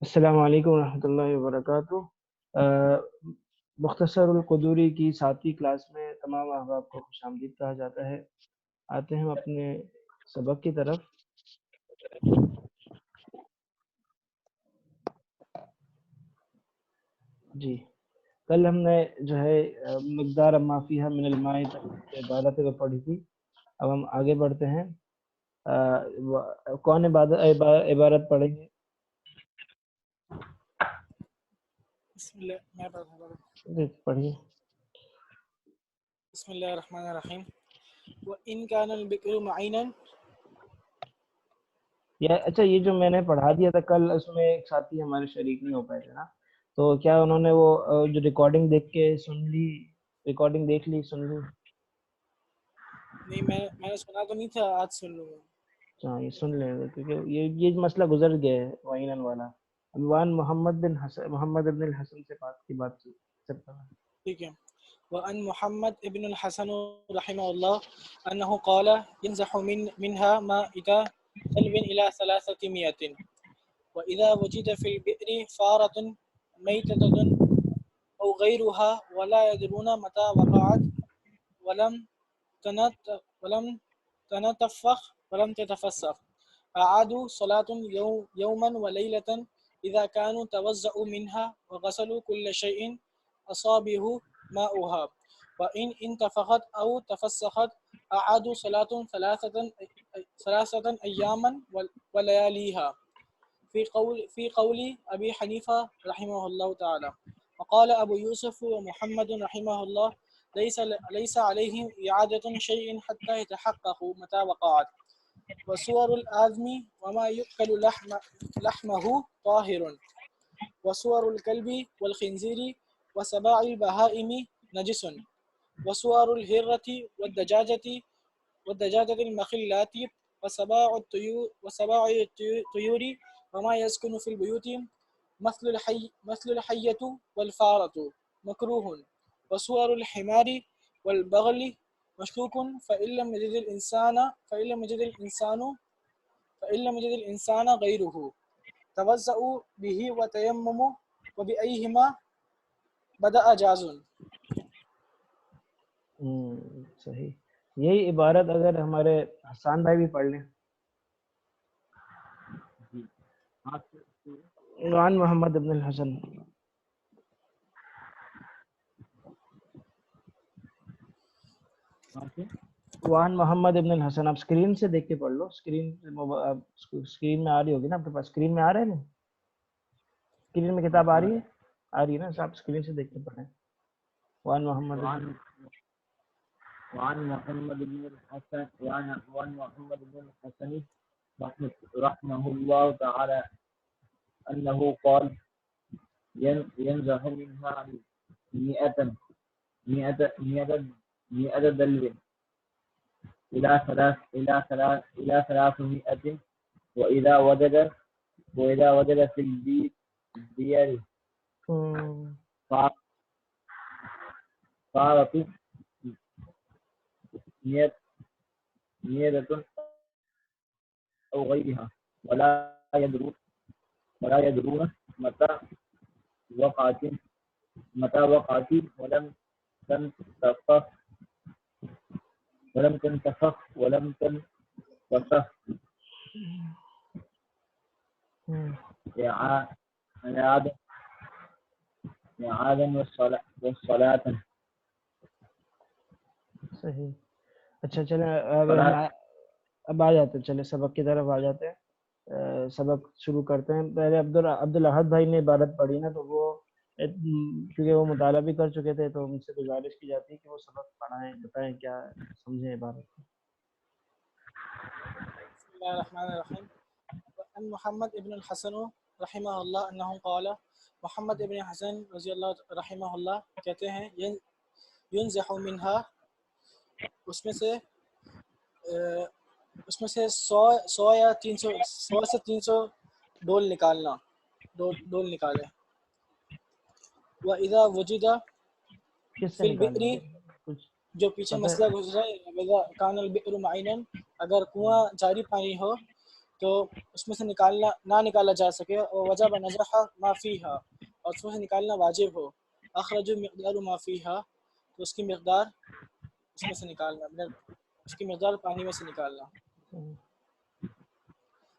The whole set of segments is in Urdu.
السلام علیکم ورحمۃ اللہ وبرکاتہ۔ مختصر القدوری کی 7ویں کلاس میں تمام احباب کو خوش آمدید کہا جاتا ہے۔ آتے ہیں ہم اپنے سبق کی طرف۔ جی، کل ہم نے جو ہے مقدار ما فیہا من الماء تک عبارتیں کو پڑھی تھی۔ اب ہم آگے بڑھتے ہیں۔ کون عبارت پڑھیں گے؟ بسم اللہ میں پڑھتا ہوں۔ جی پڑھیے۔ بسم اللہ الرحمن الرحیم۔ وَإِنْ كَانَ الْبِكْرُ مَعِينًا، اچھا، یہ جو میں نے پڑھا دیا تھا کل، اس میں ایک ساتھی ہمارے شریک نہیں ہو پائے تھے نا، تو کیا انہوں نے وہ جو ریکارڈنگ دیکھ کے سن لی، ریکارڈنگ دیکھ لی، سن لی؟ نہیں میں نے سنا تو نہیں تھا، آج سن لوں گا۔ ہاں یہ سن لیں، کیونکہ یہ مسئلہ گزر گیا ہے وعینن والا۔ وان محمد بن الحسن سے بات کرتا ہے۔ ٹھیک ہے۔ وَأَنْ محمد ابن الحسن رحمہ اللہ أنه قال ينزح منها ماء كلب إلى 300 وإذا وجد في البئر فارة ميتة أو غيرها ولا يدرون متى وقعت ولم تتفسخ أعادوا صلاة يوما وليلة إذا كانوا توزأوا منها وغسلوا كل شيء أصابه ماؤها، وإن انتفخت أو تفسخت أعادوا صلاة 3 أياما ولياليها، في قول أبي حنيفة رحمه الله تعالى. وقال أبو يوسف ومحمد رحمه الله ليس عليهم إعادة شيء حتى يتحققوا متى وقعت. وصور الآدم وما يؤكل لحمه طاهر، وصور الكلب والخنزير وسباع البهائم نجس، وصور الهرة والدجاجة المخلات وسباع الطيور وما يسكن في البيوت مثل الحية والفارة مكروه، وصور الحمار والبغل مشكوك، فإن لم يجد الإنسان غيره توزأوا به وتيمموا وبأيهما بدأ جاز۔ صحیح، یہی عبارت اگر ہمارے حسان بھائی بھی پڑھ لیں۔ وان محمد ابن الحسن، وان محمد ابن الحسن۔ آپ اسکرین سے دیکھ کے پڑھ لو، اسکرین میں آ رہی ہوگی نا آپ کے پاس، اسکرین میں آ رہا ہے نا، اسکرین میں کتاب آ رہی ہے نا، آپ اسکرین سے دیکھ کے پڑھیں۔ وان محمد بن الحسن رحمه الله تعالى أنه قال ينزح منها 100 دلو إلى 300، وإذا وجد في الديار صارت 100 أو غيرها ولا يدرون متى وقعت ولم تنتفخ إعادة والصلاة۔ صحیح۔ اچھا چلیں اب آ جاتے ہیں، چلیں سبق کی طرف آ جاتے ہیں، سبق شروع کرتے ہیں۔ پہلے عبدالاحد بھائی نے عبارت پڑھی نا، تو وہ کیونکہ وہ مطالعہ بھی کر چکے تھے، تو ان سے گزارش کی جاتی ہے کہ وہ سبق پڑھائیں، بتائیں کیا سمجھیں عبارت کو۔ بسم اللہ الرحمن الرحیم۔ وعن محمد ابن الحسن رحمہ اللہ انہ قال، محمد ابن حسن رضی اللہ رحمہ اللہ کہتے ہیں، ينزح منها، اس میں سے 100 یا 100 سے 300 ڈول نکالے۔ وَإِذَا وُجِدَ کس سے فِي نکالیں الْبِئْرِ، گے؟ کچھ جو پیچھے مسئلہ گزرا ہے، وَإِذَا كَانَ الْبِئْرُ مَعِينًا، اگر کنواں جاری پانی ہو، تو اس میں سے نہ نکالا جا سکے، اور وجب نزح ما فیہا، اور اس میں سے نکالنا واجب ہو، اخرج مقدار ما فیہا، تو اس کی مقدار اس میں سے نکالنا، اس کی مقدار پانی میں سے نکالنا.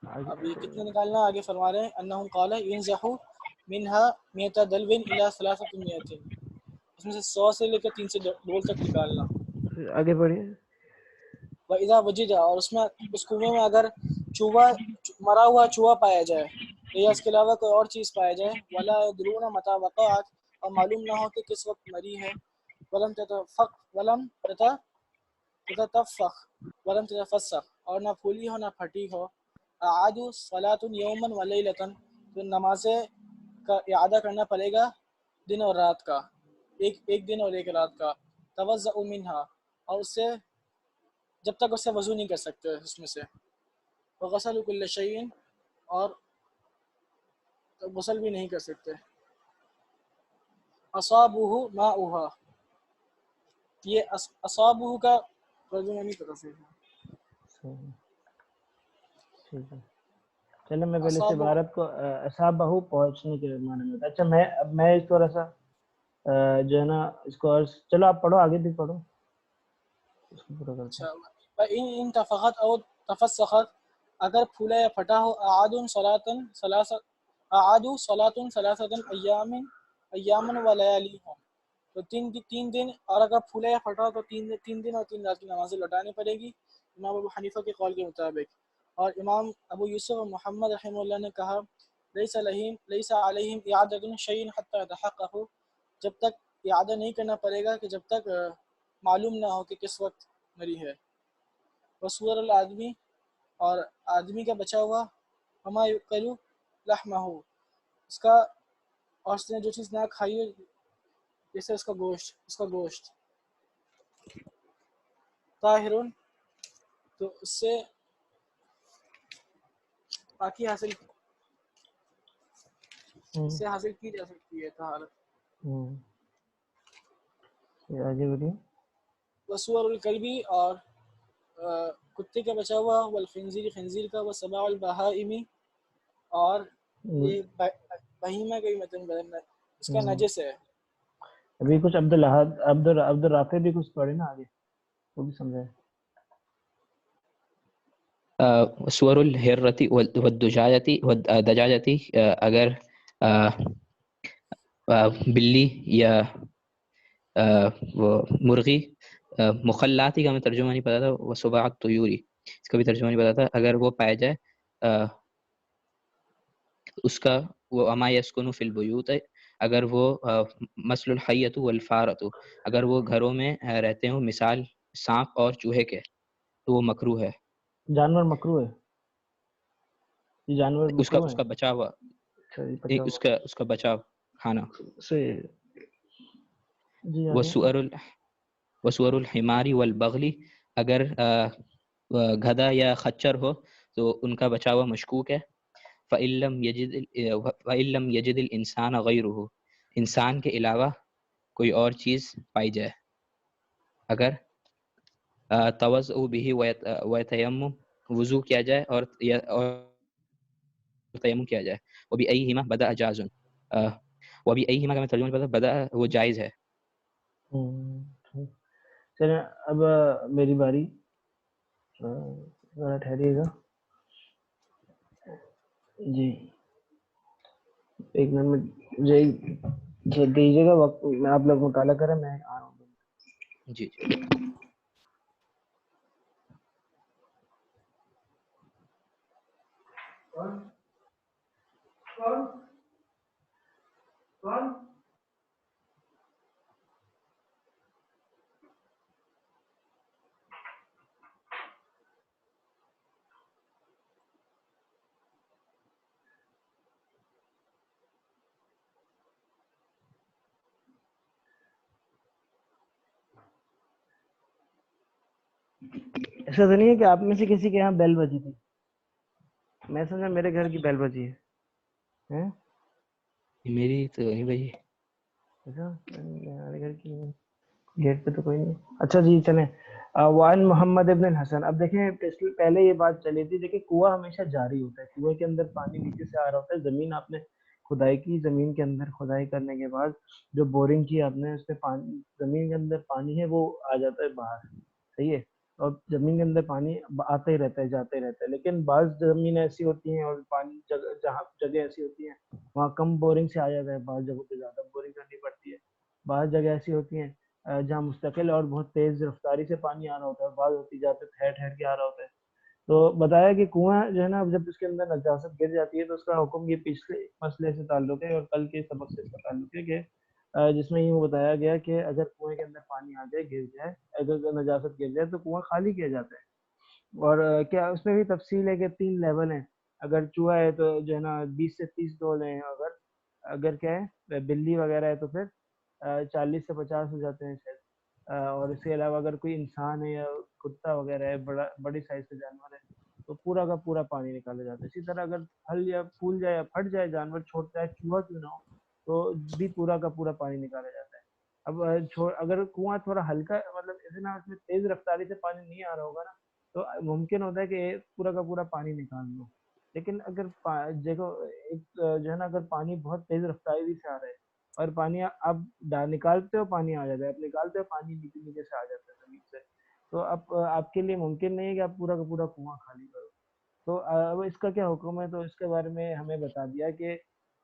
اب یہ کتنے نکالنا آگے فرما رہے ہیں، انہم قال ينزح منها 100 دلو الى 300، اس میں سے 100 سے لے کر 300 ڈول تک نکالنا. آگے بڑھیے. وَإِذَا وُجِدَ، اور اس کنویں میں اگر مرا ہوا چوہا پایا جائے یا اس کے علاوہ کوئی اور چیز پایا جائے، وَلَا يَدْرُونَ مَتَى وَقَعَتْ، اور معلوم نہ ہو کہ کس وقت مری ہے، وَلَمْ تَتَفَسَّخ، اور نہ پھولی ہو نہ پھٹی ہو، اعادوا صلاۃ یوما ولیلۃ، تو نمازیں کا اعادہ کرنا پڑے گا دن اور رات کا، ایک دن اور ایک رات کا. توضأ منها، اور اس سے جب تک اس سے وضو نہیں کر سکتے اس میں سے. وغسل کل شیء، اور غسل بھی نہیں کر سکتے. اصابہ ماؤہا، یہ اصابہ کا ترجمہ نہیں پتا صحیح ہے. ٹھیک ہے، چلو میں پہلے سے اصابہ، عبارت کو اصابہ پہنچنے کے معنی میں. اچھا میں اس تھوڑا سا جو ہے نا اس کو چلو آپ پڑھو، آگے بھی پڑھو، اس کو پورا کرتے ہیں. اچھا، ان تفخت او تفسخت، اگر پھولا یا پھٹا ہو، اعادوا صلاۃ ثلاثۃ ایاما و لیالیہم، تو تین دن، اور اگر پھولا یا پھٹا ہو تو تین دن اور 3 رات کی نمازیں لوٹانی پڑے گی، امام ابو حنیفہ کے قول کے مطابق. اور امام ابو یوسف و محمد رحمہ اللہ نے کہا لیس علیہم اعادۃ شیء حتی یتحققوا، جب تک اعادہ نہیں کرنا پڑے گا کہ جب تک معلوم نہ ہو کہ کس وقت مری ہے. وصور الآدمی، اور آدمی کا بچا ہوا، وما یؤکل لحمہ، اس کا، اور اس نے جو چیز نہ کھائی ہو جیسے اس کا گوشت طاہر، تو اس سے پاکی حاصل کی جا سکتی ہے طہارت. آگے بڑھیے. وصور الکلبی، اور کتے کا بچا ہوا، والخنزیر، خنزیر کا، وسباع البہائم، اور یہ بہیمہ کا مطلب اس کا نجس ہے. ابھی کچھ عبد الرافع بھی کچھ پڑھے نا آگے، وہ بھی سمجھائے. سور الحرۃ والدجاجۃ، اگر بلی یا وہ مرغی، مخلاتی کا میں ترجمہ نہیں پتا تھا، وہ سباع الطیوری، اس کا بھی ترجمہ نہیں پتا تھا، اگر وہ پایا جائے اس کا، وہ اما یسکن فی البیوت، اگر وہ مثل الحیۃ والفارۃ، اگر وہ گھروں میں رہتے ہوں مثال سانپ اور چوہے کے، تو وہ مکروہ ہے. جانور مکروہ ہے، یہ جانور مکروہ اس کا بچا ہوا، اس کا بچاؤ کھانا. وسور الحمار والبغل، اگر گدھا یا خچر ہو تو ان کا بچا ہوا مشکوک ہے. فَإِن لَّمْ يَجِدِ الْإِنسَانَ غَيْرُهُ، انسان کے علاوہ کوئی اور چیز پائی جائے، اگر توضؤ به ویتیمم، وضو کیا جائے اور تیمم کیا جائے. وبأیہما بدأ جاز، وبأیہما کا میں ترجمہ نہیں پتا، بدأ وہ جائز ہے. چلیں اب میری باری، ذرا ٹھہریے گا جی، ایک منٹ مجھے دیجیے گا وقت، میں آپ لوگ مطالعہ کریں، میں آ رہا ہوں. جی ایسا تو نہیں ہے کہ آپ میں سے کسی کے یہاں بیل بجی تھی؟ میں سمجھا میرے گھر کی بیل بجی ہے. میری تو نہیں بھائی، ہمارے گھر کی گیٹ پہ تو کوئی نہیں. اچھا جی چلیں. وعن محمد ابن الحسن. اب دیکھیں پہلے یہ بات چلی تھی. دیکھیں کنواں ہمیشہ جاری ہوتا ہے. کنویں کے اندر پانی نیچے سے آ رہا ہوتا ہے. زمین آپ نے کھدائی کی, زمین کے اندر کھدائی کرنے کے بعد جو بورنگ کی آپ نے, اس میں پانی, زمین کے اندر پانی ہے وہ آ جاتا ہے باہر, صحیح ہے. اور زمین کے اندر پانی آتا ہی رہتا ہے, جاتے ہی رہتا ہے. لیکن بعض زمین ایسی ہوتی ہیں اور پانی جہاں جگہ ایسی ہوتی ہیں وہاں کم بورنگ سے آ جاتا ہے, بعض جگہوں پہ زیادہ بورنگ کرنی پڑتی ہے. بعض جگہ ایسی ہوتی ہیں جہاں مستقل اور بہت تیز رفتاری سے پانی آ رہا ہوتا ہے, بعض ہوتی جہاں پہ ٹھہر ٹھہر کے آ رہا ہوتا ہے. تو بتایا کہ کنواں جو ہے نا, جب اس کے اندر نجاست گر جاتی ہے تو اس کا حکم یہ پچھلے مسئلے سے تعلق ہے اور کل کے سبق سے اس کا تعلق ہے کہ جس میں یوں بتایا گیا کہ اگر کنویں کے اندر پانی آ جائے, گر جائے, اگر نجاست گر جائے تو کنواں خالی کیا جاتا ہے. اور کیا اس میں بھی تفصیل ہے کہ 3 لیول ہیں. اگر چوہا ہے تو جو ہے نا 20 سے 30 ڈول ہیں, اگر کیا ہے بلی وغیرہ ہے تو پھر 40 سے 50 ہو جاتے ہیں شاید. اور اس کے علاوہ اگر کوئی انسان ہے یا کتا وغیرہ ہے, بڑی سائز کا جانور ہے, تو پورا کا پورا پانی نکالا جاتا ہے. اسی طرح اگر پھل یا پھول جائے یا پھٹ جائے جانور, چھوٹا ہے چوہا کیوں نہ ہو, تو بھی پورا کا پورا پانی نکالا جاتا ہے. اب اگر کنواں تھوڑا ہلکا, مطلب اتنا اس میں تیز رفتاری سے پانی نہیں آ رہا ہوگا نا, تو ممکن ہوتا ہے کہ پورا کا پورا پانی نکال لو. لیکن اگر دیکھو ایک جو ہے نا, اگر پانی بہت تیز رفتاری سے آ رہا ہے اور پانی آپ نکالتے ہو پانی آ جاتا ہے, آپ نکالتے ہو پانی نیچے نیچے سے آ جاتا ہے زمین سے, تو اب آپ کے لیے ممکن نہیں ہے کہ آپ پورا کا پورا کنواں خالی کرو. تو اب اس کا کیا حکم ہے, تو اس کے بارے میں ہمیں بتا دیا کہ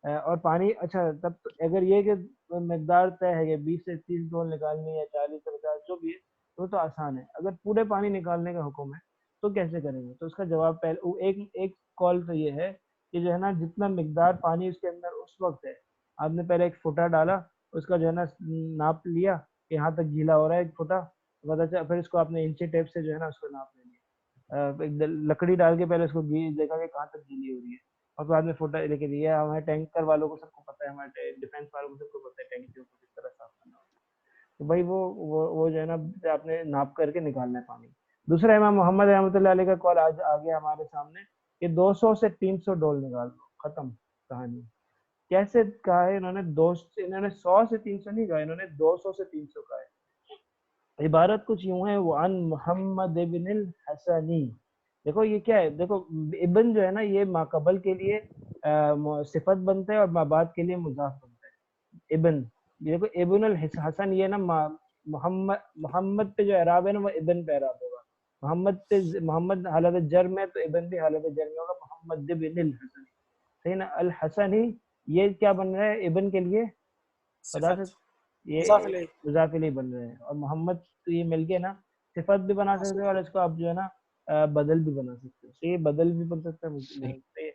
اور پانی, اچھا تب اگر یہ کہ مقدار طے ہے کہ 20 سے 30 ڈول نکالنی ہے, 40 سے 50 جو بھی ہے, تو آسان ہے. اگر پورے پانی نکالنے کا حکم ہے تو کیسے کریں گے؟ تو اس کا جواب پہلے ایک کال تو یہ ہے کہ جو ہے نا جتنا مقدار پانی اس کے اندر اس وقت ہے, آپ نے پہلے ایک فوٹا ڈالا, اس کا جو ہے نا ناپ لیا کہ یہاں تک گیلا ہو رہا ہے ایک فوٹا, پھر اس کو آپ نے انچی ٹیپ سے جو ہے نا اس کو ناپ لے لیا, لکڑی ڈال کے پہلے اس کو دیکھا کہ کہاں تک گیلی ہو رہی ہے, اور بعد میں فوٹا لے کے دیا. ہمارے ٹینکر والوں کو سب کو پتا ہے, ہمارے ڈیفینس والوں کو سب کو پتا ہے ٹینکیوں کو کس طرح صاف کرنا ہوتا ہے. تو بھائی وہ جو ہے نا آپ نے ناپ کر کے نکالنا ہے پانی. دوسرا امام محمد رحمۃ اللہ علیہ کا کال آج آ گیا ہمارے سامنے کہ 200 سے 300 ڈول نکال دو, ختم کہانی. کیسے کہا ہے انہوں نے؟ انہوں نے 100 سے 300 نہیں کہا, انہوں نے 200 سے 300 کہا ہے. عبارت کچھ یوں ہے, وعن محمد ابن الحسنی. دیکھو یہ کیا ہے, دیکھو ابن جو ہے نا یہ ماقبل کے لیے صفت بنتا ہے اور مابعد کے لیے مضاف بنتا ہے. ابن, دیکھو ابن الحسن, یہ نا محمد پہ جو اعراب ہے نا وہ ابن پہ اعراب ہوگا. محمد حالت جر میں, تو ابن بھی حالت جر میں ہوگا, محمد ابن الحسن, صحیح نا. الحسن ہی یہ کیا بن رہا ہے ابن کے لیے؟ خدا سے یہ مضاف الیہ بن رہے ہیں, اور محمد تو یہ مل کے نا صفت بھی بنا سکتے ہو اور اس کو آپ جو ہے نا بدل بھی بنا سکتے ہو. تو یہ بدل بھی بن سکتا ہے,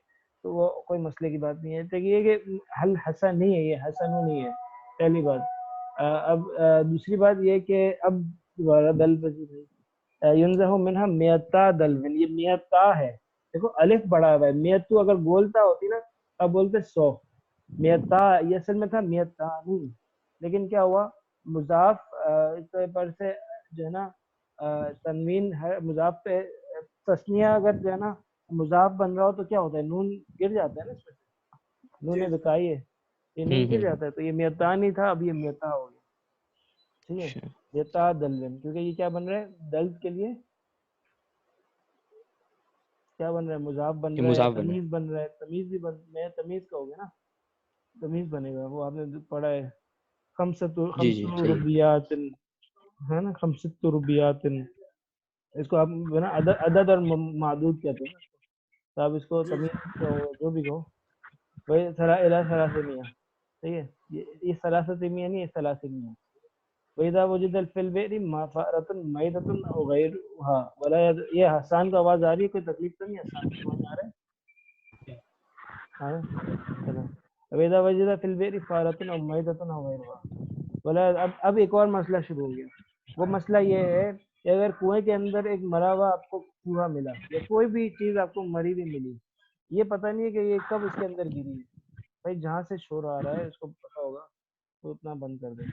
تو وہ کوئی مسئلے کی بات نہیں ہے. تو یہ کہ حل حسن نہیں ہے, یہ حسن نہیں ہے, پہلی بات. اب دوسری بات یہ کہ اب دوبارہ دل ینزہ منہا میتا دلون, یہ میتا ہے. دیکھو الف بڑا ہوا ہے, میتو اگر بولتا ہوتی نا اب بولتے 100, میتا یہ اصل میں تھا میتا نہیں, لیکن کیا ہوا مضاف پر سے جو ہے نا تنوین ہے مضاف پہ, تسنیہ اگر جو ہے نا مضاف بن رہا ہو تو کیا ہوتا ہے, نون گر جاتا ہے نا اس میں, نون بکائی ہے, یہ نون گر جاتا ہے. تو یہ میتا نہیں تھا, اب یہ میتا ہو گیا, ٹھیک ہے. میتا دلون, کیونکہ یہ کیا بن رہا ہے دلد کے لیے, کیا بن رہا ہے مضاف بن رہا ہے, تمیز بن رہا ہے. تمیز بھی میں تمیز کا ہو گیا نا, تمیز بنے گا. وہ آپ نے پڑھا ہے خمسۃ ربیات ہے نا, خمسۃ ربیات, اس کو آپ نا عدد اور معدود کہتے ہیں, تو آپ اس کو تمیز جو بھی کہو, وہی ثلاثمیہ, صحیح ہے. یہ ثلاثمیہ نہیں, یہ ثلاثمیہ. وَإِذَا وُجِدَ فِي الْبِئْرِ مَفَرَةٌ مَيْتَةٌ أَوْ غَيْرُهَا وَلَا, یہ حسان کو آواز آ رہی ہے, کوئی تکلیف تو نہیں حسان کی آواز آ رہا ہے؟ چلو. وَإِذَا وُجِدَ فِي الْبِئْرِ فَارَةٌ أَوْ مَيْتَةٌ أَوْ غَيْرُهَا وَلَا, اب ایک اور مسئلہ شروع ہو گیا. وہ مسئلہ یہ ہے کہ اگر کنویں کے اندر ایک مرا ہوا آپ کو چوہا ملا یا کوئی بھی چیز آپ کو مری ہوئی ملی, یہ پتہ نہیں ہے کہ یہ کب اس کے اندر گری ہے. بھائی جہاں سے شور آ رہا ہے اس کو پتہ ہوگا تو اتنا بند کر دیں.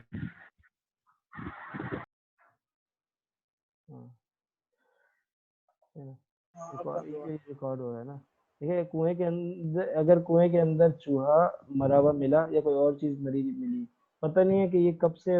ریکارڈ ہو رہا ہے نا. دیکھیں کنویں کے اندر, اگر کنویں کے اندر چوہا مرا ہوا ملا یا کوئی اور چیز مری ملی, پتہ نہیں ہے کہ یہ کب سے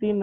3,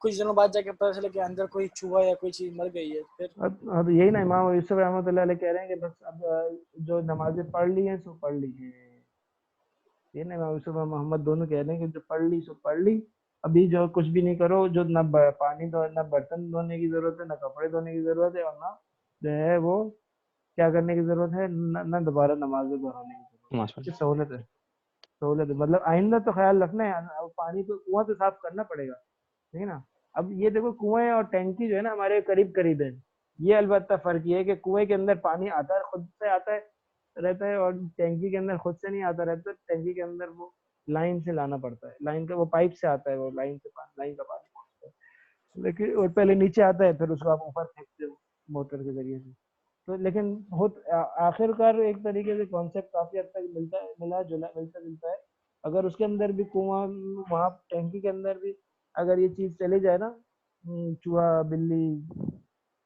کچھ دنوں بعد جا کے پتہ چلے کہ اندر کوئی چوہا یا کوئی چیز مر گئی ہے پھر اب یہی نا امام یوسف رحمۃ اللہ علیہ کہہ رہے ہیں کہ بس اب جو نمازیں پڑھ لی ہیں سو پڑھ لی ہیں. یہ نا امام یوسف اور محمد دونوں کہہ رہے ہیں کہ جو پڑھ لی سو پڑھ لی. ابھی جو کچھ بھی نہیں کرو, جو نہ پانی دو, نہ برتن دھونے کی ضرورت ہے, نہ کپڑے دھونے کی ضرورت ہے, اور نہ جو ہے وہ کیا کرنے کی ضرورت ہے, نہ دوبارہ نمازیں دہرانے کی ضرورت ہے. یہ سہولت ہے, سہولت ہے. مطلب آئندہ تو خیال رکھنا ہے, پانی تو کنواں تو صاف کرنا پڑے گا, ٹھیک ہے نا. اب یہ دیکھو کنویں اور ٹینکی جو ہے نا ہمارے قریب قریب ہے. یہ البتہ فرق یہ ہے کہ کنویں کے اندر پانی آتا ہے, خود سے آتا ہے رہتا ہے, اور ٹینکی کے اندر خود سے نہیں آتا رہتا. ٹینکی کے اندر وہ لائن سے لانا پڑتا ہے, لائن کا وہ پائپ سے آتا ہے, وہ لائن سے لائن کا پانی پہنچتا ہے. لیکن وہ پہلے نیچے آتا ہے, پھر اس کو آپ اوپر پھینکتے ہو موٹر کے ذریعے سے. تو لیکن آخر کار ایک طریقے سے کانسیپٹ کافی حد تک ملتا جلتا ہے. اگر اس کے اندر بھی کنواں, وہاں ٹینکی کے اندر بھی اگر یہ چیز چلی جائے نا, چوہا, بلی,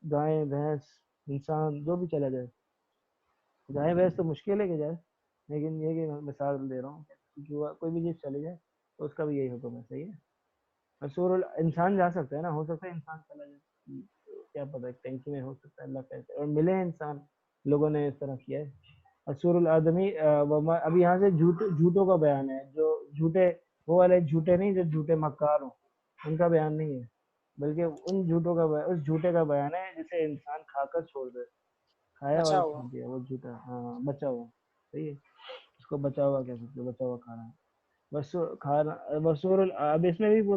گائے, بھینس, انسان, جو بھی چلا جائے. گائے بھینس تو مشکل ہے کہ جائے, لیکن یہ کہ مثال دے رہا ہوں, چوہا کوئی بھی چیز چلی جائے تو اس کا بھی یہی حکم ہے. صحیح ہے. رسول انسان جا سکتا ہے نا, ہو سکتا ہے انسان چلا جائے, کیا پتہ, ٹینکی میں ہو سکتا ہے, اللہ کہتے ہیں. اور ملے ہیں انسان, لوگوں نے اس طرح کیا ہے. اسور الادمی. اب یہاں سے جھوٹوں کا بیان ہے, جو جھوٹے, وہ والے جھوٹے نہیں جو جھوٹے مکار ہوں, ان کا بیان نہیں ہے, بلکہ ان جھوٹوں کا اس جھوٹے کا بیان ہے جسے انسان کھا کر چھوڑ دے. کھایا اور بچا ہوا. چھوڑ دیا, وہ جھوٹا. ہاں, بچا ہوا. صحیح ہے, اس کو بچا ہوا کہہ سکتے, بچا ہوا کھانا. بس کھانا بسور. اب اس میں بھی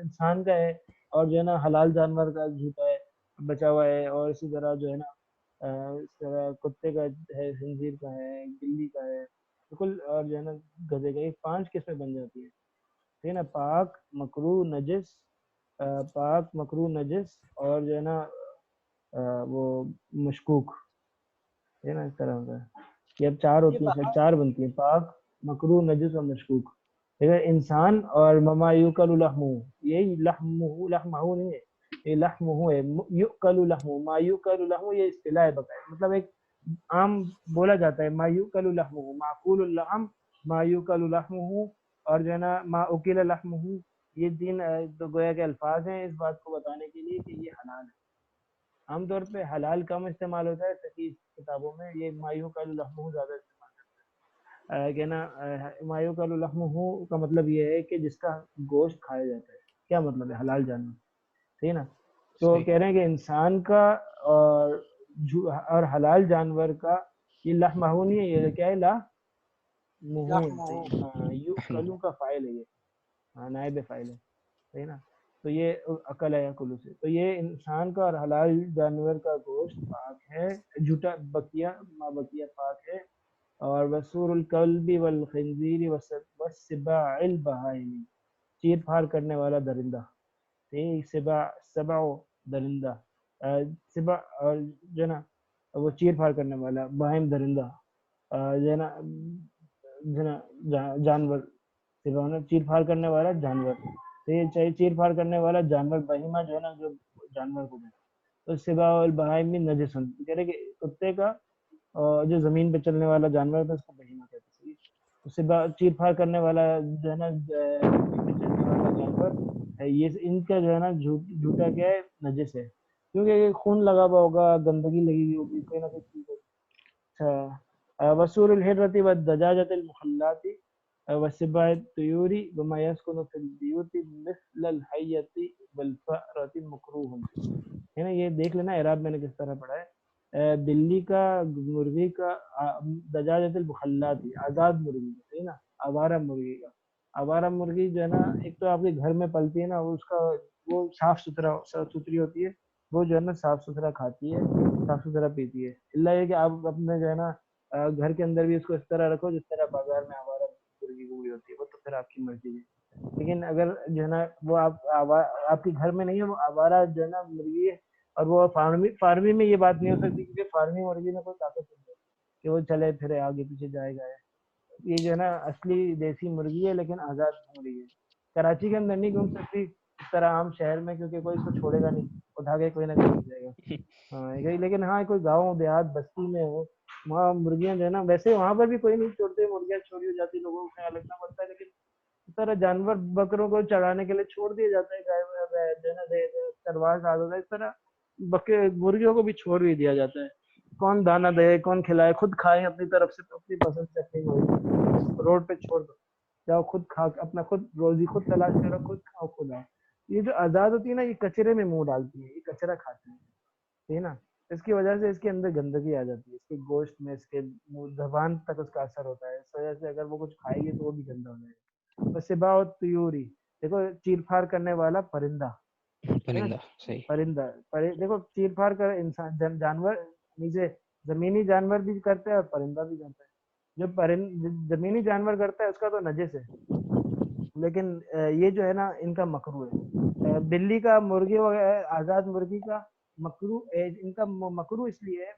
انسان کا ہے, اور جو ہے نا حلال جانور کا جھوٹا ہے, بچا ہوا ہے. اور اسی طرح جو ہے نا اس طرح کتے کا ہے, خنزیر کا ہے, بلی کا ہے, بالکل. اور جو ہے نا گدھے کا. یہ 5 قسمیں بن جاتی ہیں, ٹھیک ہے نا. پاک, مکروہ, نجس, پاک, مکروہ, نجس, اور جو ہے نا وہ مشکوک, ٹھیک ہے نا. اس طرح ہوتا ہے. یہ اب 4 ہوتی ہیں, 4 بنتی ہیں, پاک, مکروہ, نجس اور مشکوک. ٹھیک ہے. انسان اور مما یوکل لحمہ, یہی لحمہ نہیں ہے, یہ لحمہ ہے. یوکل لحمہ, ما یوکل لحمہ, یہ اصطلاح ہے بقایا, مطلب ایک عام بولا جاتا ہے. ما یوکل لحمہ, معقول اللحم, ما یوکل لحمہ, اور جو ہے نا ما اکل لحمہ. یہ 3 تو گویا کے الفاظ ہیں اس بات کو بتانے کے لیے کہ یہ حلال ہے. عام طور پہ حلال کم استعمال ہوتا ہے صحیح کتابوں میں, یہ ما یوکل لحمہ زیادہ استعمال ہے. کہ نا ما یوکل لحمہ کا مطلب یہ ہے کہ جس کا گوشت کھایا جاتا ہے. کیا مطلب ہے؟ حلال جانور, ٹھیک ہے نا. تو کہہ رہے ہیں کہ انسان کا اور حلال جانور کا یہ لحمہ نہیں ہے, یہ کیا ہے؟ لحمہ ہے. یو کلو کا فاعل ہے یہ, نائب فاعل ہے, صحیح نا. تو یہ عقل ہے کلو سے. تو یہ انسان کا اور حلال جانور کا گوشت پاک ہے. جھوٹا بقیہ, ما بقیہ پاک ہے. اور وسور الکلب والخنزیر والسباع البہائم, چیر پھاڑ کرنے والا درندہ. سبع درندہ, سبع اور جو ہے نا وہ چیر پھاڑ کرنے والا, بہائم درندہ, جو ہے نا جانور, سبع نا چیر پھاڑ کرنے والا جانور. تو یہ چاہیے چیر پھاڑ کرنے والا جانور, بہیمہ جو ہے نا جو جانور کو. تو سبع البہائم میں نجس, کہہ رہے کہ کتے کا جو زمین پہ چلنے والا جانور ہوتا ہے اس کو بہیمہ کہتے ہیں. اس سے چیر پھاڑ کرنے والا جو ہے نا زمین پہ چلنے والا جانور ہے, یہ ان کا جو ہے نا جھوٹا کیا ہے؟ نجس ہے, کیونکہ یہ خون لگا ہوا ہوگا, گندگی لگی ہوئی ہوگی, کوئی نہ کوئی چیز ہوگی. اچھا. وسور الحرۃ والدجاجۃ المخلات وسباع الطیور وما یسکن فی البیوت مثل الحیۃ والفأرۃ مکروہ. ہے نا, یہ دیکھ لینا اعراب میں نے کس طرح پڑھا ہے. بلی کا, مرغی کا, دجاجۃ المخلات, آزاد مرغی, ہے نا, آوارہ مرغی کا. آوارہ مرغی جو ہے نا, ایک تو آپ کے گھر میں پلتی ہے نا, اس کا وہ صاف ستھری ہوتی ہے, وہ جو ہے نا صاف ستھرا کھاتی ہے, صاف ستھرا پیتی ہے. اللہ یہ کہ آپ اپنے جو ہے نا گھر کے اندر بھی اس کو اس طرح رکھو جس طرح بازار میں آوارہ مرغی ہوئی ہوتی ہے, وہ تو پھر آپ کی مرضی ہے. لیکن اگر جو ہے نا وہ آپ کے گھر میں نہیں ہے, وہ آوارہ جو ہے نا مرغی ہے, اور وہ فارمی میں یہ بات نہیں ہو سکتی, کیونکہ فارمی مرغی میں کوئی طاقت نہیں ہے کہ وہ چلے پھرے آگے پیچھے جائے گا. یہ جو ہے نا اصلی دیسی مرغی ہے, لیکن آزاد مرغی ہے. کراچی کے اندر نہیں گھوم سکتی اس طرح عام شہر میں, کیونکہ کوئی اس کو چھوڑے گا نہیں, اٹھا کے کوئی نہ کوئی لے جائے گا. ہاں, لیکن ہاں کوئی گاؤں دیہات بستی میں ہو, وہاں مرغیاں جو ہے نا, ویسے وہاں پر بھی کوئی نہیں چھوڑتے, مرغیاں چوری ہو جاتی, لوگوں کو خیال رکھنا پڑتا ہے, لیکن اس طرح جانور بکروں کو چرانے کے لیے چھوڑ دیا جاتا ہے، گائے جو ہے نا چرواہا ساتھ ہوتا ہے، اس طرح بکرے مرغیوں کو بھی چھوڑ بھی دیا جاتا ہے. کون دانہ دے، کون کھلائے، خود کھائے اپنی طرف سے، تو اپنی پسند سے اپنی مرضی، روڈ پہ چھوڑ دو، جاؤ خود کھا، اپنا خود روزی خود تلاش کرو، خود کھاؤ خود آؤ. یہ جو آزاد ہوتی ہے نا، یہ کچرے میں منہ ڈالتی ہے، یہ کچرا کھاتی ہے، ٹھیک ہے نا. اس کی وجہ سے اس کے اندر گندگی آ جاتی ہے، اس کے گوشت میں، اس کے زبان تک اس کا اثر ہوتا ہے. اس وجہ سے اگر وہ کچھ کھائے گی تو وہ بھی گندا ہو جائے گا. بس سبا طیوری، دیکھو چیر پھاڑ کرنے والا پرندہ ہے نا، پرندہ صحیح. پرندہ دیکھو چیر پھاڑ کر انسان جانور نیچے زمینی جانور بھی کرتا ہے اور پرندہ بھی کرتا ہے. جو زمینی جانور کرتا ہے اس کا تو نجس ہے، لیکن یہ جو ہے نا ان کا مکروہ ہے. بلی کا، مرغی وغیرہ، آزاد مرغی کا مکروہ، ان کا مکروہ اس لیے ہے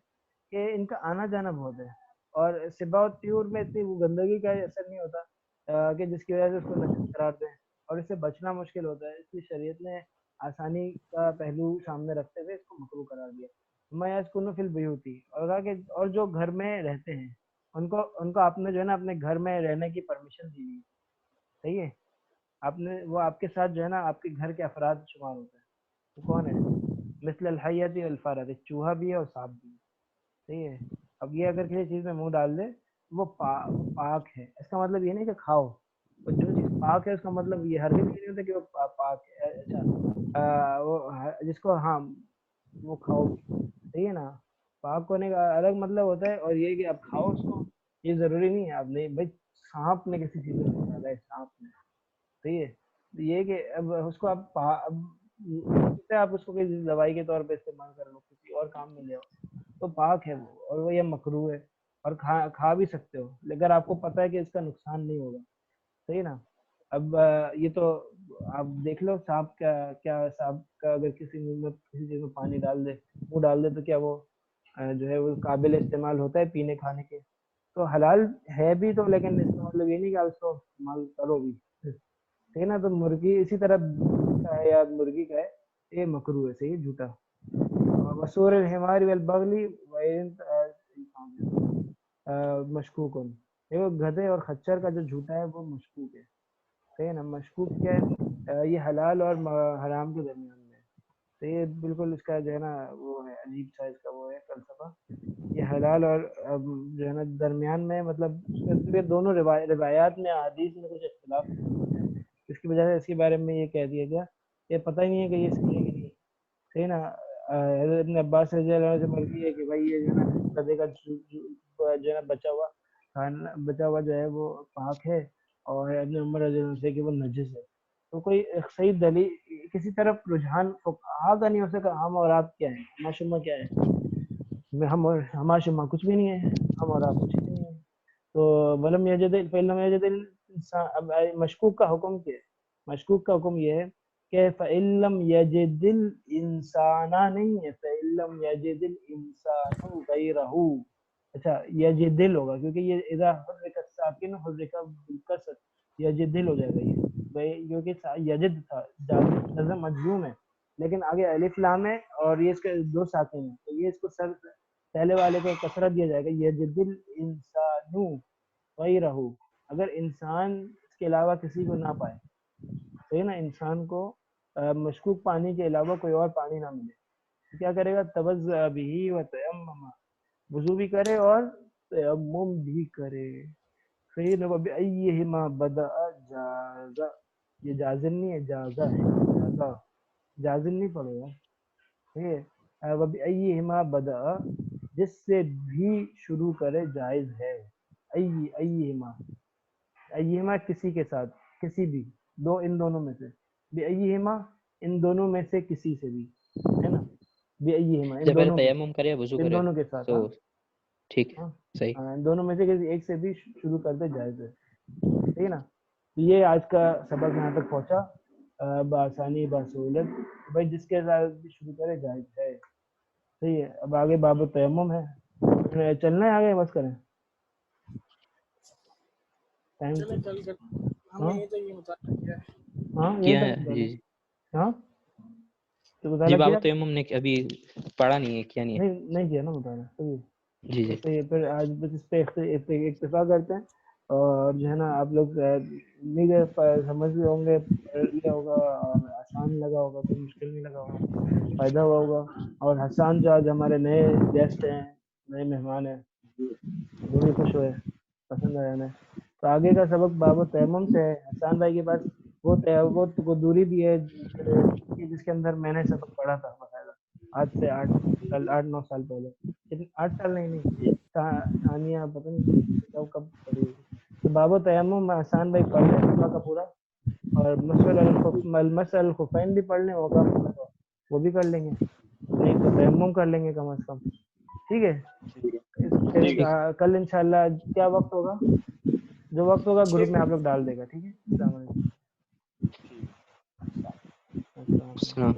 کہ ان کا آنا جانا بہت ہے، اور سبا و طیور میں اتنی وہ گندگی کا اثر نہیں ہوتا کہ جس کی وجہ سے اس کو نجس قرار دیں، اور اس سے بچنا مشکل ہوتا ہے. اس لیے شریعت نے آسانی کا پہلو سامنے رکھتے ہوئے اس کو مکروہ قرار دیا. میں یسکنو فی البیوتی، اور کہا کہ اور جو گھر میں رہتے ہیں ان کو آپ نے جو ہے نا اپنے گھر میں رہنے کی پرمیشن دی ہوئی ہے، صحیح ہے. آپ نے وہ آپ کے ساتھ جو ہے نا آپ کے گھر کے افراد شمار ہوتے ہیں. وہ کون ہے؟ مثل الحیۃ والفارۃ، چوہا بھی ہے اور سانپ بھی ہے، صحیح ہے. اب یہ اگر کسی چیز میں منہ ڈال دے وہ پاک ہے. اس کا مطلب یہ نہیں کہ کھاؤ، اور جو چیز پاک ہے اس کا مطلب یہ ہر نہیں ہوتا کہ وہ پاک ہے. اچھا وہ جس کو ہاں وہ کھاؤ بھی، صحیح ہے نا. پاک ہونے کا الگ مطلب ہوتا ہے، اور یہ کہ آپ کھاؤ اس کو، یہ ضروری نہیں ہے. آپ نہیں بھائی، سانپ نے کسی چیز میں منہ ڈالا ہے، سانپ نے، صحیح ہے. یہ کہ اب اس کو آپ اس کو کسی دوائی کے طور پہ استعمال کر لو، کسی اور کام میں لے آؤ تو پاک ہے وہ، اور وہ یہ مکروہ ہے. اور کھا بھی سکتے ہو اگر آپ کو پتہ ہے کہ اس کا نقصان نہیں ہوگا، صحیح نا. اب یہ تو آپ دیکھ لو، سانپ کیا سانپ کا اگر کسی چیز میں پانی ڈال دے، منہ ڈال دے، تو کیا وہ جو ہے وہ قابل استعمال ہوتا ہے پینے کھانے کے؟ تو حلال ہے بھی تو، لیکن اس کا مطلب یہ نہیں کہ آپ اس کو استعمال کرو بھی، ٹھیک ہے نا. تو مرغی اسی طرح کا ہے یا مرغی کا ہے، یہ مکروہ ہے، صحیح، جھوٹا. وسور الحمار والبغلی مشکوک، دیکھو گدھے اور خچر کا جو جھوٹا ہے وہ مشکوک ہے، صحیح ہے نا. مشکوک کیا ہے؟ یہ حلال اور حرام کے درمیان میں ہے. تو یہ بالکل اس کا جو ہے نا وہ ہے عجیب سا اس کا وہ ہے فلسفہ. یہ حلال اور جو ہے نا درمیان میں، مطلب یہ دونوں روایات میں، حدیث میں کچھ اختلاف ہے، اس کی وجہ سے اس کے بارے میں یہ کہہ دیا گیا. یہ پتہ ہی نہیں ہے کہ یہ صحیح ہے کہ نہیں، صحیح نا. حضرت ابن عباس رضی اللہ عنہ سے مرضی ہے کہ بھائی یہ جو ہے نا گدھے کا جو ہے نا بچا ہوا جو ہے وہ پاک ہے، اور ابن عمر رضی اللہ عنہ سے کہ وہ نجس ہے. تو کوئی ایک صحیح دلیل کسی طرف رجحان فقہا کا نہیں ہو سکا. ہم اور آپ کیا ہے، ہمارا شمہ کیا ہے؟ ہمارا شمہ کچھ بھی نہیں ہے، ہم اور آپ کچھ بھی نہیں ہے. تو ولم یجد فلم یجد انسان. اب مشکوک کا حکم کیا ہے؟ مشکوک کا حکم یہ ہے کہ فعلم یجد الانسان نہیں ہے، فعلم یجد الانسان غیرہ. اچھا یجدل ہوگا کیونکہ یہ اذا حرک الساکن حرک بالکسر، یجدل ہو جائے گا. یہ کیونکہ یجد تھا، جزم مجزوم ہے، لیکن آگے الف لام ہے اور یہ اس کے دو ساکن ہیں، تو یہ اس کو سر پہلے والے کو کسرت دیا جائے گا. یجدل انسان غیرہ، اگر انسان اس کے علاوہ کسی کو نہ پائے، صحیح نا. انسان کو مشکوک پانی کے علاوہ کوئی اور پانی نہ ملے تو کیا کرے گا؟ توضأ بہ وتیمم، وضو بھی کرے اور تیمم بھی کرے. صحیح نا. بأیہما بدأ جازا، یہ جازم نہیں ہے، جازا ہے، جازا، جازم نہیں پڑے گا، ٹھیک ہے. وبأیہما بدأ، جس سے بھی شروع کرے جائز ہے. ایہما، ایہما کسی کے ساتھ، کسی بھی دو، ان دونوں میں سے. بأیہما، ان دونوں میں سے کسی سے بھی، ہے نا. بأیہما، ان جب دونوں میں، تیمم کرے وضو ان کرے دونوں کے ساتھ، تو ہاں ٹھیک ہے، ہاں صحیح. ان دونوں میں سے کسی ایک سے بھی شروع کرتے جائز ہے، ٹھیک ہے نا. یہ آج کا سبق یہاں تک پہنچا بآسانی بسہولت. بھائی جس کے ساتھ بھی شروع کرے جائز ہے، صحیح ہے. اب آگے باب تیمم ہے، چلنا ہے آگے، بس کریں ٹائم. چلے کل کر، ہم ہاں نے تو یہ مطالعہ کیا ہے. ہاں یہیں کیا ہے. تک جی مطالعہ. جی ہاں تو جی. مطالعہ باب کیا؟ التیمم نے ابھی پڑھا نہیں ہے، کیا نہیں ہے. نہیں کیا نا مطالعہ، صحیح ہے. جی تو جی صحیح ہے، پھر آج بس اس پہ اکتفا کرتے ہیں. اور جو ہے نا آپ لوگ امید ہے سمجھ گئے ہوں گے، پڑھ لیا ہوگا اور آسان لگا ہوگا، کوئی مشکل نہیں لگا ہوگا، فائدہ ہوا ہوگا. اور حسان جو آج ہمارے نئے گیسٹ ہیں، نئے مہمان ہیں، وہ بھی خوش ہوئے، پسند آیا انہیں. تو آگے کا سبق باب تیمم سے ہے. حسان بھائی کے پاس وہ دوری بھی ہے جس کے اندر میں نے سبق پڑھا تھا باقاعدہ، آج سے 8-9 سال پہلے، لیکن 8 سال نہیں ثانیہ پتہ نہیں کب پڑھی ہوگی. تو باب و تیمم حسان بھائی پڑھ لیں پورا کا پورا، اور مس الخفین بھی پڑھ لیں ہوگا وہ بھی کر لیں گے، نہیں تو تیمم کر لیں گے کم از کم. ٹھیک ہے، پھر کل انشاءاللہ کیا وقت ہوگا، جو وقت ہوگا گروپ میں آپ لوگ ڈال دے گا. ٹھیک ہے، السلام علیکم. السلام.